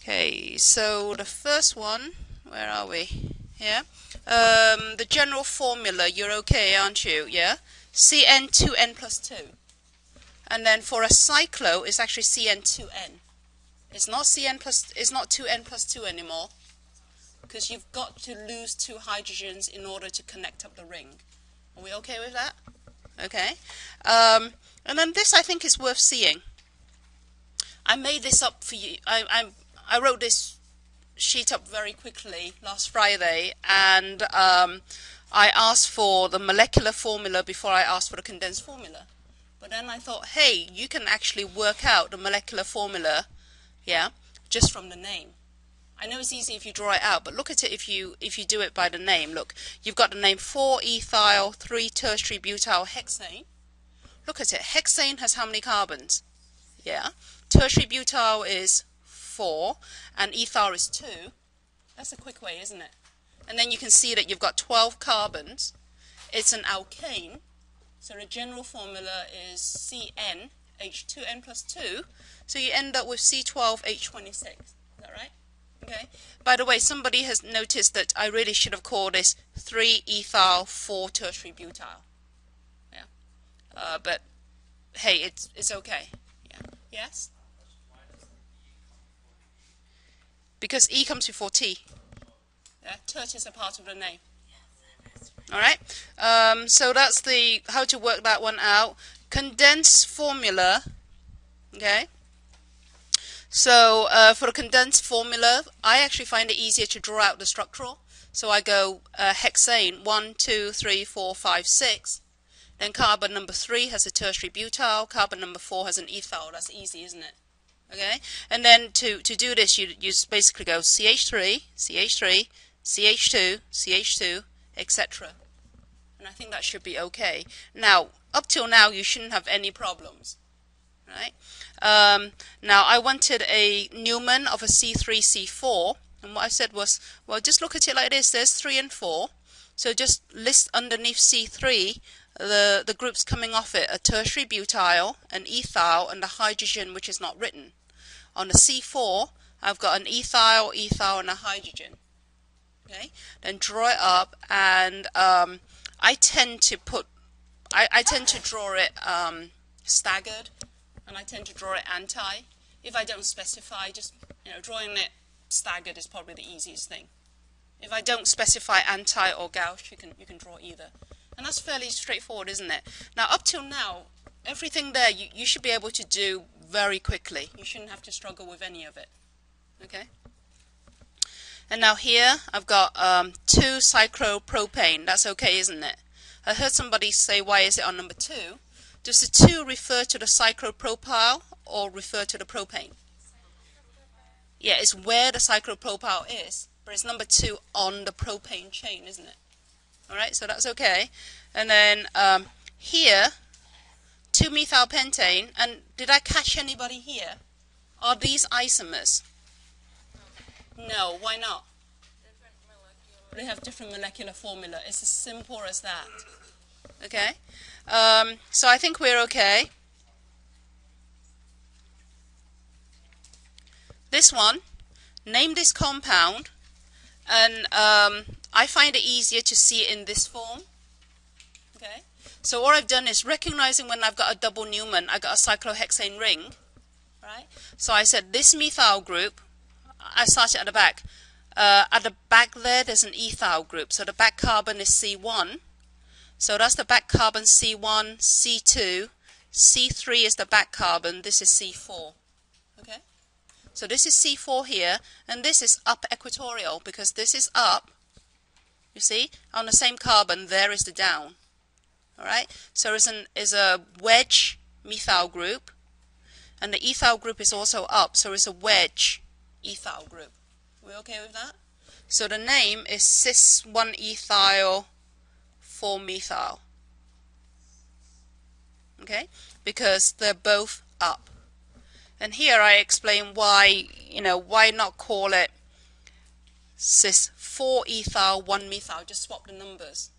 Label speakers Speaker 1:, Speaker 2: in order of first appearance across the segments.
Speaker 1: Okay, so the first one, where are we? Yeah. The general formula, you're okay, aren't you? Yeah. CN2N plus 2. And then for a cyclo, it's actually CN2N. It's not it's not 2N plus 2 anymore, because you've got to lose 2 hydrogens in order to connect up the ring. Are we okay with that? Okay. And then this, I think, is worth seeing. I made this up for you. I wrote this sheet up very quickly last Friday, and I asked for the molecular formula before I asked for the condensed formula. But then I thought, hey, you can actually work out the molecular formula, yeah, just from the name. I know it's easy if you draw it out, but look at it if you do it by the name. Look, you've got the name 4-ethyl 3-tertiary butyl hexane. Look at it. Hexane has how many carbons? Yeah. Tertiary butyl is 4, and ethyl is 2. That's a quick way, isn't it? And then you can see that you've got 12 carbons. It's an alkane. So the general formula is CnH2n plus 2. So you end up with C12H26. Is that right? Okay. By the way, somebody has noticed that I really should have called this 3-ethyl 4-tertiary butyl. Yeah. But hey, it's okay. Yeah. Yes? Because E comes before T. Yeah, tert is a part of the name. Alright, so that's the how to work that one out. Condensed formula, okay? So for the condensed formula, I actually find it easier to draw out the structural. So I go hexane 1, 2, 3, 4, 5, 6. Then carbon number 3 has a tertiary butyl. Carbon number 4 has an ethyl. That's easy, isn't it? Okay, and then to do this, you basically go CH3, CH3, CH2, CH2, etc. And I think that should be okay. Now, up till now, you shouldn't have any problems, right? Now, I wanted a Newman of a C3, C4, and what I said was, well, just look at it like this. There's 3 and 4, so just list underneath C3 the groups coming off it: a tertiary butyl, an ethyl, and a hydrogen which is not written. On the C4, I've got an ethyl, ethyl, and a hydrogen. Okay, then draw it up, and I tend to draw it staggered, and I tend to draw it anti. If I don't specify, just drawing it staggered is probably the easiest thing. If I don't specify anti or gauche, you can draw either. And that's fairly straightforward, isn't it? Now, up till now, everything there you should be able to do very quickly. You shouldn't have to struggle with any of it. Okay? And now here, I've got 2 cyclopropane. That's okay, isn't it? I heard somebody say, why is it on number 2? Does the 2 refer to the cyclopropyl or refer to the propane? Yeah, it's where the cyclopropyl is, but it's number 2 on the propane chain, isn't it? Alright, so that's okay. And then here, 2-methylpentane. And did I catch anybody here? Are these isomers? No, why not? They have different molecular formula. It's as simple as that. Okay? So I think we're okay. This one, name this compound, and I find it easier to see it in this form. Okay? So what I've done is, recognizing when I've got a double Newman, I got a cyclohexane ring. Right? So I said this methyl group, I started at the back. At the back there's an ethyl group. So the back carbon is C1. So that's the back carbon C1, C2. C3 is the back carbon. This is C4. Okay? So this is C4 here, and this is up equatorial, because this is up. You see? On the same carbon, there is the down. Alright? So is a wedge methyl group, and the ethyl group is also up, so it's a wedge ethyl group. We okay with that? So the name is cis-1-ethyl 4-methyl. Okay? Because they're both up. And here I explain why, why not call it cis-4-ethyl 1-methyl, just swap the numbers.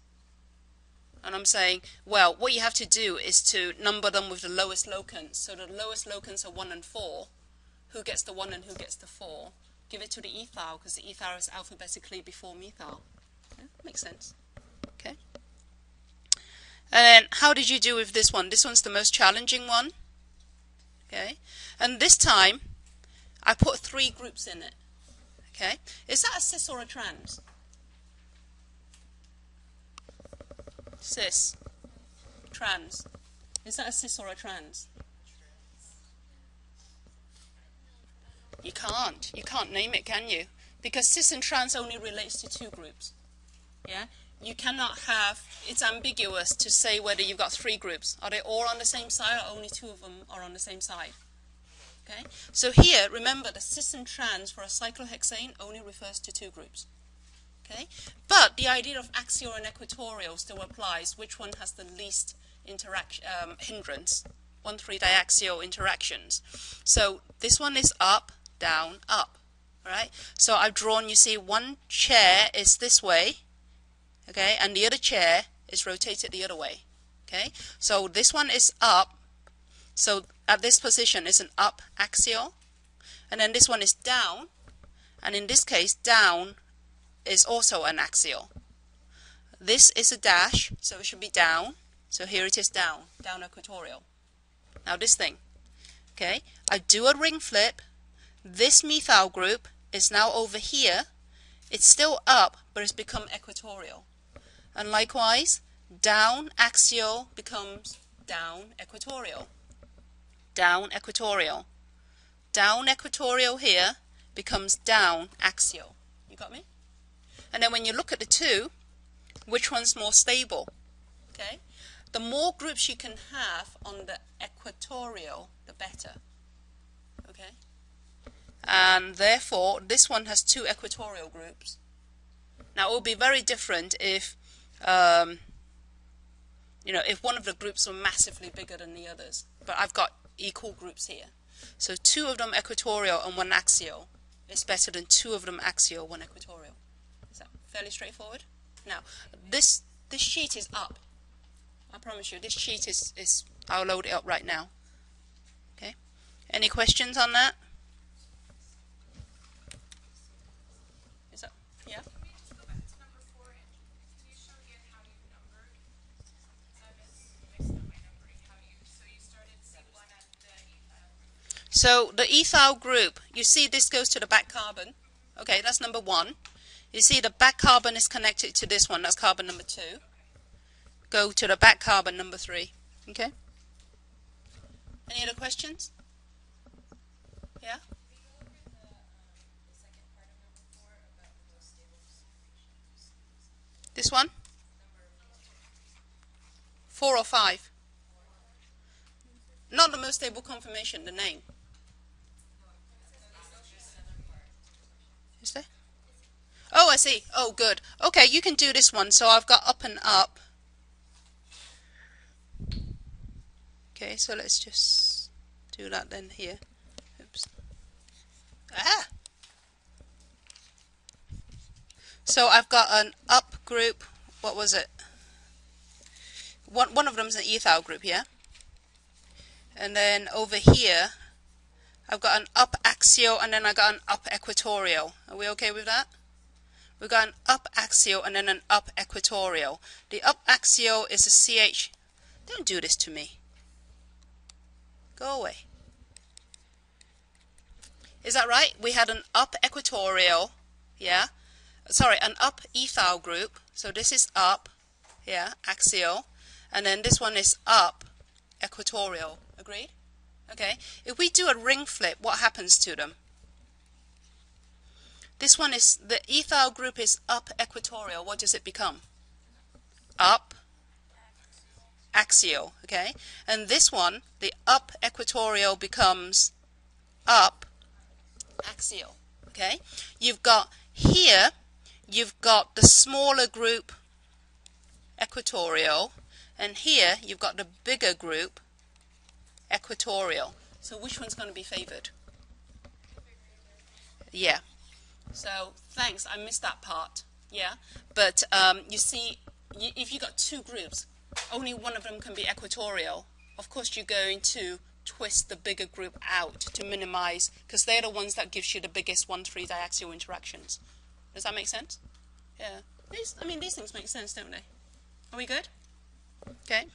Speaker 1: And I'm saying, well, what you have to do is to number them with the lowest locants. So the lowest locants are 1 and 4. Who gets the 1 and who gets the 4? give it to the ethyl, because the ethyl is alphabetically before methyl. Yeah, makes sense. Okay. And then how did you do with this one? This one's the most challenging one. Okay. And this time, I put 3 groups in it. Okay. Is that a cis or a trans? Cis. Trans. Is that a cis or a trans? You can't name it, can you? Because cis and trans only relates to 2 groups. Yeah? You cannot have, it's ambiguous to say whether you've got 3 groups. Are they all on the same side, or only 2 of them are on the same side? Okay? So here, remember, the cis and trans for a cyclohexane only refers to 2 groups. Okay? But the idea of axial and equatorial still applies. Which one has the least hindrance? 1,3-diaxial interactions. So this one is up, down, up. Alright? So I've drawn, you see, one chair is this way, okay, and the other chair is rotated the other way. Okay? So this one is up, so at this position is an up axial, and then this one is down, and in this case down is also an axial. This is a dash, so it should be down, so here it is down equatorial. Now this thing, okay, I do a ring flip, this methyl group is now over here, it's still up, but it's become equatorial. And likewise, down axial becomes down equatorial. Down equatorial. Down equatorial here becomes down axial. You got me? And then when you look at the 2, which one's more stable? Okay? The more groups you can have on the equatorial, the better. Okay? And therefore, this one has 2 equatorial groups. Now, it would be very different if, if one of the groups were massively bigger than the others. But I've got equal groups here. So 2 of them equatorial and 1 axial is better than 2 of them axial, 1 equatorial. Is that fairly straightforward? Now, this sheet is up. I promise you, this sheet is I'll load it up right now. Okay? Any questions on that? Is that, yeah?
Speaker 2: Can we just go back to number 4 and can you show again how you numbered? I mixed up my numbering. So you started C1 at the ethyl.
Speaker 1: So the ethyl group, you see this goes to the back carbon. Okay, that's number 1. You see the back carbon is connected to this one, that's carbon number 2. Go to the back carbon number 3. Okay? Any other questions? Yeah? This one? 4 or 5? Not the most stable conformation, the name. Is there? Oh, I see. Oh, good. Okay, you can do this one. So I've got up and up. Okay, so let's just do that then here. Oops. Ah! So I've got an up group. What was it? One of them is an ethyl group, yeah? And then over here, I've got an up axial and then I got an up equatorial. Are we okay with that? We've got an up axial and then an up equatorial. The up axial is a CH. Don't do this to me. Go away. Is that right? We had an up equatorial, yeah? Sorry, an up ethyl group. So this is up, yeah, axial. And then this one is up equatorial. Agreed? Okay. If we do a ring flip, what happens to them? This one is, the ethyl group is up equatorial. What does it become? Up axial. Okay. And this one, the up equatorial becomes up axial. Okay. You've got here, you've got the smaller group equatorial, and here you've got the bigger group equatorial. So which one's going to be favored? Yeah. So thanks, I missed that part. Yeah. But you see, if you got 2 groups, only one of them can be equatorial. Of course, you're going to twist the bigger group out to minimize, because they're the ones that gives you the biggest 1,3 diaxial interactions. Does that make sense? Yeah. These things make sense, don't they? Are we good? Okay.